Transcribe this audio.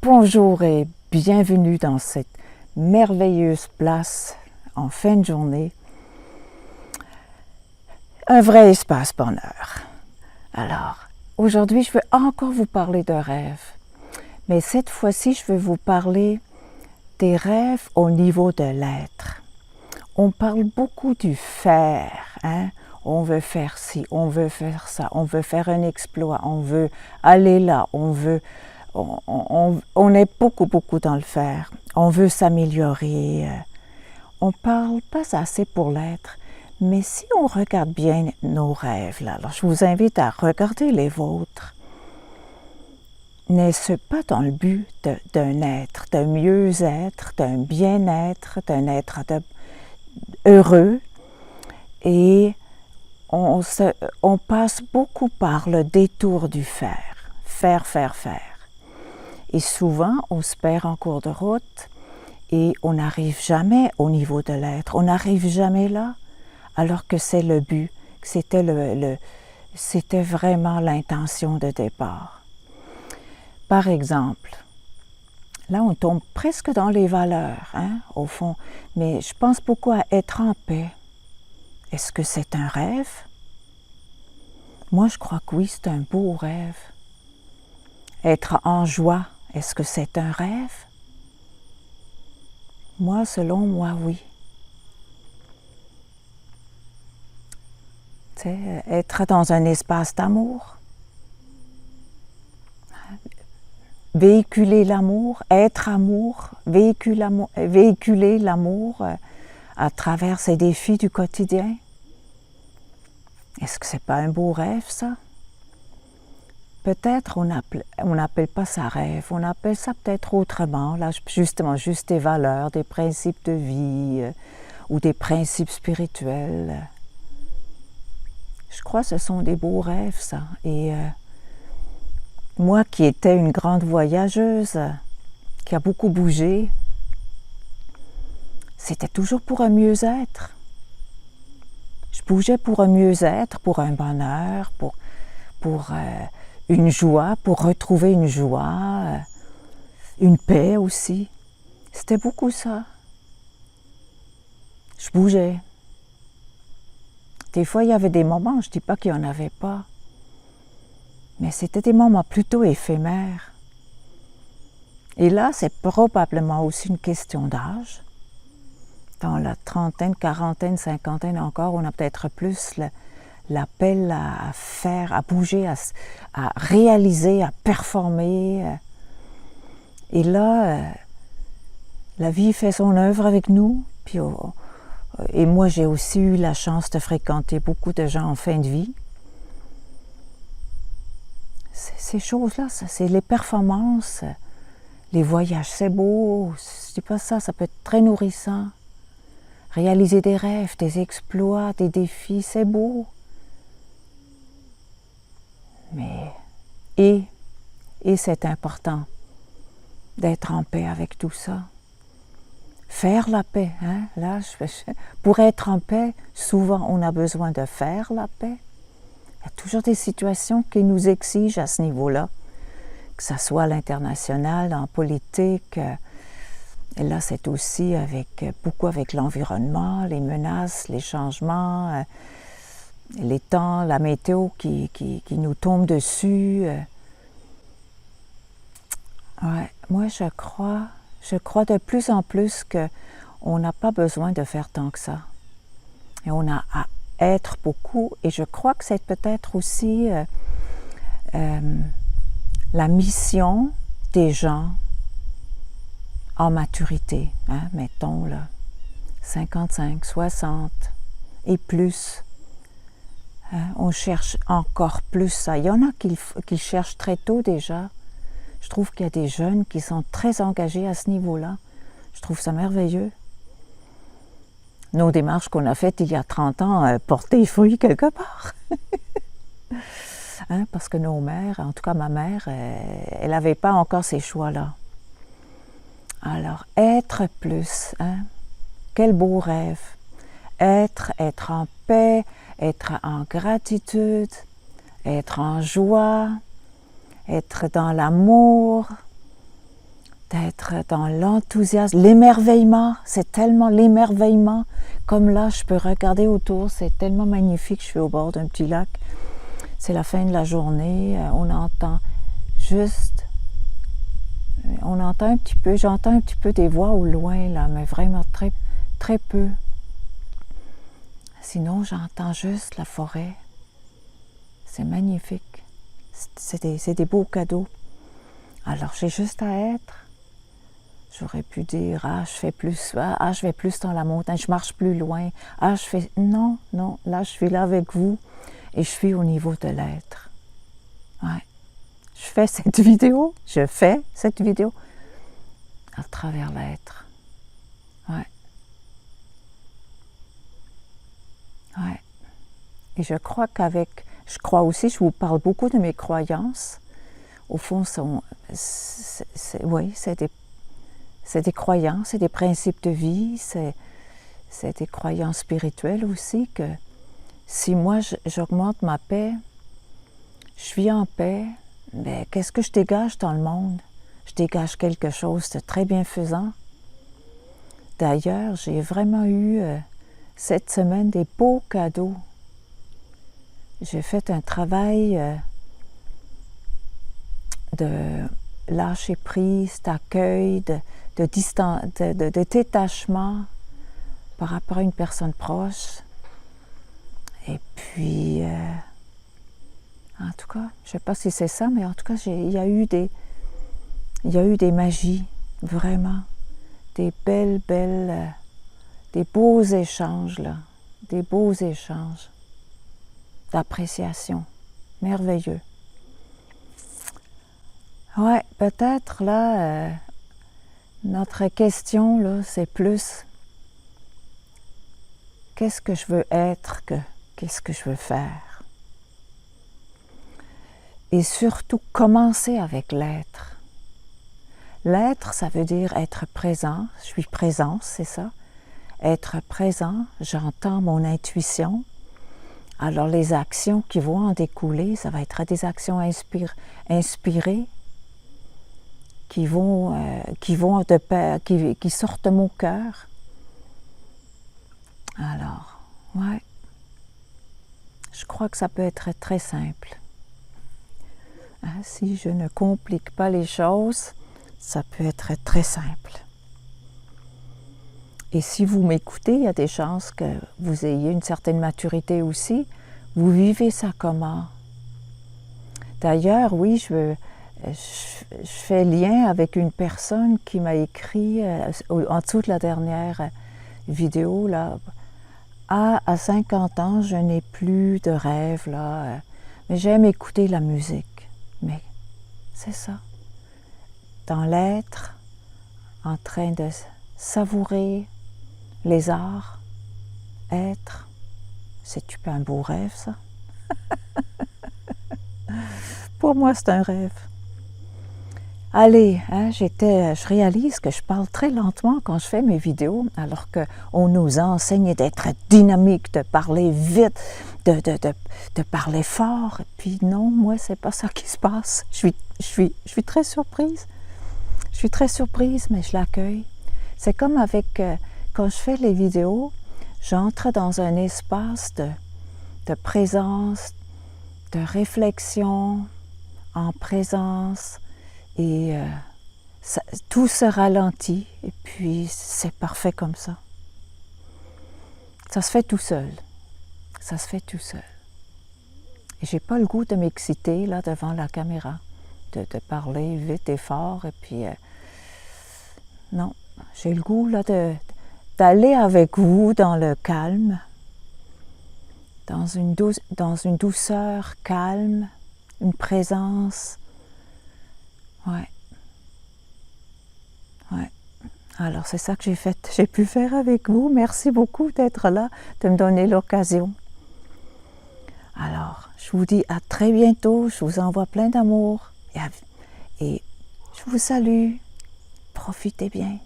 Bonjour et bienvenue dans cette merveilleuse place en fin de journée. Un vrai espace bonheur. Alors, aujourd'hui, je vais encore vous parler de rêves. Mais cette fois-ci, je vais vous parler des rêves au niveau de l'être. On parle beaucoup du faire, hein? On veut faire ci, on veut faire ça, on veut faire un exploit, on veut aller là, on est beaucoup dans le faire. On veut s'améliorer. On parle pas assez pour l'être. Mais si on regarde bien nos rêves, là, alors je vous invite à regarder les vôtres. N'est-ce pas dans le but d'un être, d'un mieux-être, d'un bien-être, d'un être heureux? Et on passe beaucoup par le détour du faire. Faire. Et souvent, on se perd en cours de route et on n'arrive jamais au niveau de l'être. On n'arrive jamais là, alors que c'est le but, que c'était vraiment l'intention de départ. Par exemple, là, on tombe presque dans les valeurs, hein, au fond, mais je pense beaucoup à être en paix. Est-ce que c'est un rêve? Moi, je crois que oui, c'est un beau rêve. Être en joie, est-ce que c'est un rêve? Moi, selon moi, oui. Tu sais, être dans un espace d'amour, véhiculer l'amour, être amour, véhiculer l'amour à travers ces défis du quotidien. Est-ce que c'est pas un beau rêve, ça? Peut-être on n'appelle pas ça rêve, on appelle ça peut-être autrement, là, justement, juste des valeurs, des principes de vie ou des principes spirituels. Je crois que ce sont des beaux rêves, ça. Et moi qui étais une grande voyageuse, qui a beaucoup bougé, c'était toujours pour un mieux-être. Je bougeais pour un mieux-être, pour un bonheur, pour une joie, pour retrouver une joie, une paix aussi. C'était beaucoup ça. Je bougeais. Des fois, il y avait des moments, je ne dis pas qu'il n'y en avait pas, mais c'était des moments plutôt éphémères. Et là, c'est probablement aussi une question d'âge. Dans la trentaine, quarantaine, cinquantaine encore, on a peut-être plus l'appel à faire, à bouger, à réaliser, à performer. Et là, la vie fait son œuvre avec nous. Et moi, j'ai aussi eu la chance de fréquenter beaucoup de gens en fin de vie. Ces choses-là, c'est les performances, les voyages, c'est beau. Je dis pas ça, ça peut être très nourrissant. Réaliser des rêves, des exploits, des défis, c'est beau. Mais, et c'est important d'être en paix avec tout ça. Faire la paix, hein? Là, pour être en paix, souvent on a besoin de faire la paix. Il y a toujours des situations qui nous exigent à ce niveau-là, que ce soit à l'international, en politique. Et là, c'est aussi beaucoup avec l'environnement, les menaces, les changements, les temps, la météo qui nous tombe dessus. Ouais, moi, je crois de plus en plus qu'on n'a pas besoin de faire tant que ça. Et on a à être beaucoup, et je crois que c'est peut-être aussi la mission des gens en maturité, hein, mettons là, 55, 60 et plus. Hein, on cherche encore plus ça. Il y en a qui le cherchent très tôt déjà. Je trouve qu'il y a des jeunes qui sont très engagés à ce niveau-là. Je trouve ça merveilleux. Nos démarches qu'on a faites il y a 30 ans portent des fruits quelque part. Hein, parce que nos mères, en tout cas ma mère, elle n'avait pas encore ces choix-là. Alors, être plus, hein? Quel beau rêve. Être en paix, être en gratitude, être en joie, être dans l'amour, d'être dans l'enthousiasme, l'émerveillement, c'est tellement l'émerveillement. Comme là, je peux regarder autour, c'est tellement magnifique, je suis au bord d'un petit lac. C'est la fin de la journée, on entend juste, on entend un petit peu, j'entends un petit peu des voix au loin là, mais vraiment très, très peu. Sinon, j'entends juste la forêt. C'est magnifique. C'est des beaux cadeaux. Alors, j'ai juste à être. J'aurais pu dire, ah, je fais plus, ah, je vais plus dans la montagne, je marche plus loin. Ah, je fais... Non, non, là, je suis là avec vous et je suis au niveau de l'être. Ouais. Je fais cette vidéo à travers l'être. Ouais. Ouais. Et je crois je vous parle beaucoup de mes croyances. Au fond, oui, c'est des croyances, c'est des principes de vie, c'est des croyances spirituelles aussi que si moi j'augmente ma paix, je suis en paix, mais qu'est-ce que je dégage dans le monde? Je dégage quelque chose de très bienfaisant. D'ailleurs, j'ai vraiment eu cette semaine des beaux cadeaux. J'ai fait un travail de lâcher prise, d'accueil, de détachement par rapport à une personne proche. Et puis, en tout cas, je ne sais pas si c'est ça, mais en tout cas, il y a eu des magies, vraiment, des des beaux échanges, là, des beaux échanges d'appréciation, merveilleux. Ouais, peut-être là, notre question là, c'est plus qu'est-ce que je veux être que qu'est-ce que je veux faire. Et surtout, commencer avec l'être. L'être, ça veut dire être présent. Je suis présence, c'est ça. Être présent, j'entends mon intuition. Alors les actions qui vont en découler, ça va être des actions inspirées qui sortent de mon cœur. Alors, ouais, je crois que ça peut être très simple. Hein, si je ne complique pas les choses, ça peut être très simple. Et si vous m'écoutez, il y a des chances que vous ayez une certaine maturité aussi. Vous vivez ça comment? D'ailleurs, oui, je fais lien avec une personne qui m'a écrit en dessous de la dernière vidéo, là, à 50 ans, je n'ai plus de rêve, là, mais j'aime écouter la musique. Mais c'est ça. Dans l'être, en train de savourer les arts, être, c'est-tu pas un beau rêve, ça? Pour moi, c'est un rêve. Allez, hein, je réalise que je parle très lentement quand je fais mes vidéos, alors qu'on nous enseigne d'être dynamique, de parler vite, de parler fort. Et puis non, moi, c'est pas ça qui se passe. Je suis très surprise. Je suis très surprise, mais je l'accueille. C'est comme avec, quand je fais les vidéos, j'entre dans un espace de présence, de réflexion, en présence, et tout se ralentit, et puis c'est parfait comme ça. Ça se fait tout seul. Ça se fait tout seul. Et j'ai pas le goût de m'exciter là devant la caméra, de parler vite et fort, et puis non, j'ai le goût là d'aller avec vous dans le calme, dans une douceur calme, une présence. Ouais. Ouais. Alors c'est ça que j'ai pu faire avec vous. Merci beaucoup d'être là, de me donner l'occasion. Alors, je vous dis à très bientôt, je vous envoie plein d'amour et je vous salue. Profitez bien.